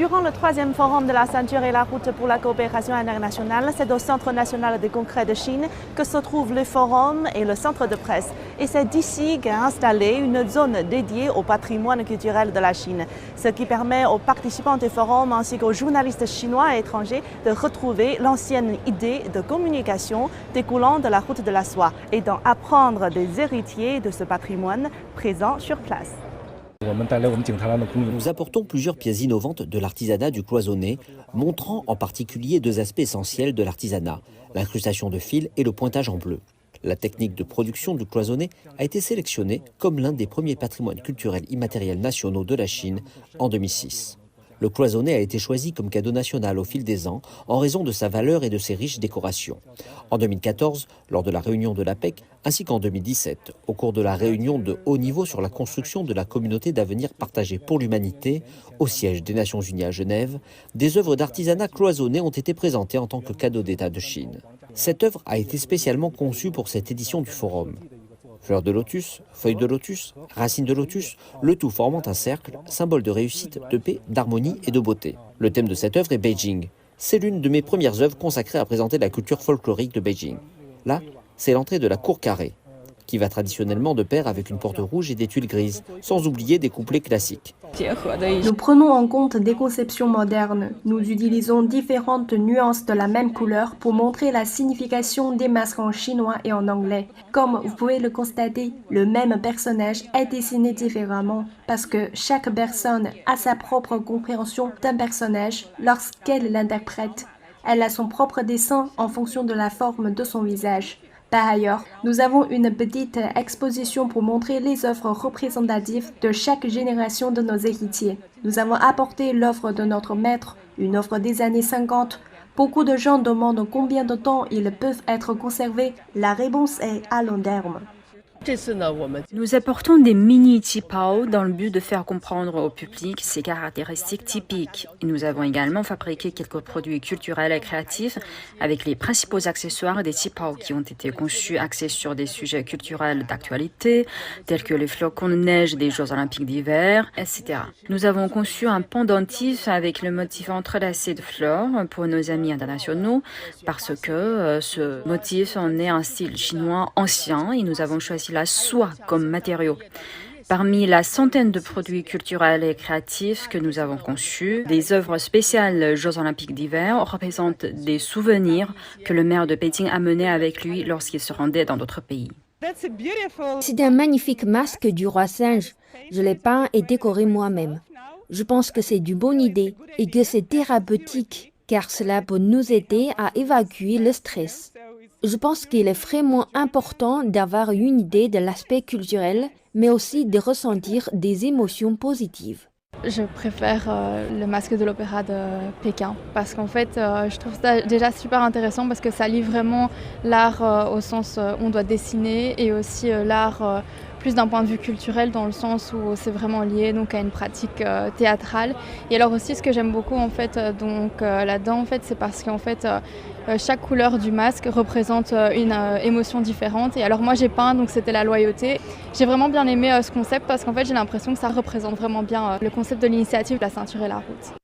Durant le troisième forum de la ceinture et la route pour la coopération internationale, c'est au Centre national des congrès de Chine que se trouvent le forum et le centre de presse. Et c'est d'ici qu'est installée une zone dédiée au patrimoine culturel de la Chine, ce qui permet aux participants du forum ainsi qu'aux journalistes chinois et étrangers de retrouver l'ancienne idée de communication découlant de la route de la soie et d'en apprendre des héritiers de ce patrimoine présents sur place. Nous apportons plusieurs pièces innovantes de l'artisanat du cloisonné, montrant en particulier deux aspects essentiels de l'artisanat, l'incrustation de fils et le pointage en bleu. La technique de production du cloisonné a été sélectionnée comme l'un des premiers patrimoines culturels immatériels nationaux de la Chine en 2006. Le cloisonné a été choisi comme cadeau national au fil des ans en raison de sa valeur et de ses riches décorations. En 2014, lors de la réunion de l'APEC, ainsi qu'en 2017, au cours de la réunion de haut niveau sur la construction de la communauté d'avenir partagée pour l'humanité, au siège des Nations Unies à Genève, des œuvres d'artisanat cloisonné ont été présentées en tant que cadeau d'État de Chine. Cette œuvre a été spécialement conçue pour cette édition du forum. Fleurs de lotus, feuilles de lotus, racines de lotus, le tout formant un cercle, symbole de réussite, de paix, d'harmonie et de beauté. Le thème de cette œuvre est Beijing. C'est l'une de mes premières œuvres consacrées à présenter la culture folklorique de Beijing. Là, c'est l'entrée de la cour carrée, qui va traditionnellement de pair avec une porte rouge et des tuiles grises, sans oublier des couplets classiques. Nous prenons en compte des conceptions modernes. Nous utilisons différentes nuances de la même couleur pour montrer la signification des masques en chinois et en anglais. Comme vous pouvez le constater, le même personnage est dessiné différemment parce que chaque personne a sa propre compréhension d'un personnage lorsqu'elle l'interprète. Elle a son propre dessin en fonction de la forme de son visage. Par ailleurs, nous avons une petite exposition pour montrer les œuvres représentatives de chaque génération de nos héritiers. Nous avons apporté l'œuvre de notre maître, une œuvre des années 50. Beaucoup de gens demandent combien de temps ils peuvent être conservés. La réponse est à long terme. Nous apportons des mini qipao dans le but de faire comprendre au public ses caractéristiques typiques. Et nous avons également fabriqué quelques produits culturels et créatifs avec les principaux accessoires des qipao qui ont été conçus axés sur des sujets culturels d'actualité, tels que les flocons de neige des Jeux Olympiques d'hiver, etc. Nous avons conçu un pendentif avec le motif entrelacé de fleurs pour nos amis internationaux parce que ce motif en est un style chinois ancien et nous avons choisi la soie comme matériau. Parmi la centaine de produits culturels et créatifs que nous avons conçus, des œuvres spéciales Jeux Olympiques d'hiver représentent des souvenirs que le maire de Pékin a menés avec lui lorsqu'il se rendait dans d'autres pays. C'est un magnifique masque du roi singe. Je l'ai peint et décoré moi-même. Je pense que c'est une bonne idée et que c'est thérapeutique car cela peut nous aider à évacuer le stress. Je pense qu'il est vraiment important d'avoir une idée de l'aspect culturel, mais aussi de ressentir des émotions positives. Je préfère le masque de l'opéra de Pékin parce qu'en fait, je trouve ça déjà super intéressant parce que ça lie vraiment l'art au sens où on doit dessiner et aussi l'art plus d'un point de vue culturel dans le sens où c'est vraiment lié donc à une pratique théâtrale. Et alors aussi ce que j'aime beaucoup en fait là-dedans en fait c'est parce qu'en fait chaque couleur du masque représente une émotion différente. Et alors moi j'ai peint donc c'était la loyauté. J'ai vraiment bien aimé ce concept parce qu'en fait j'ai l'impression que ça représente vraiment bien le concept de l'initiative, la ceinture et la route.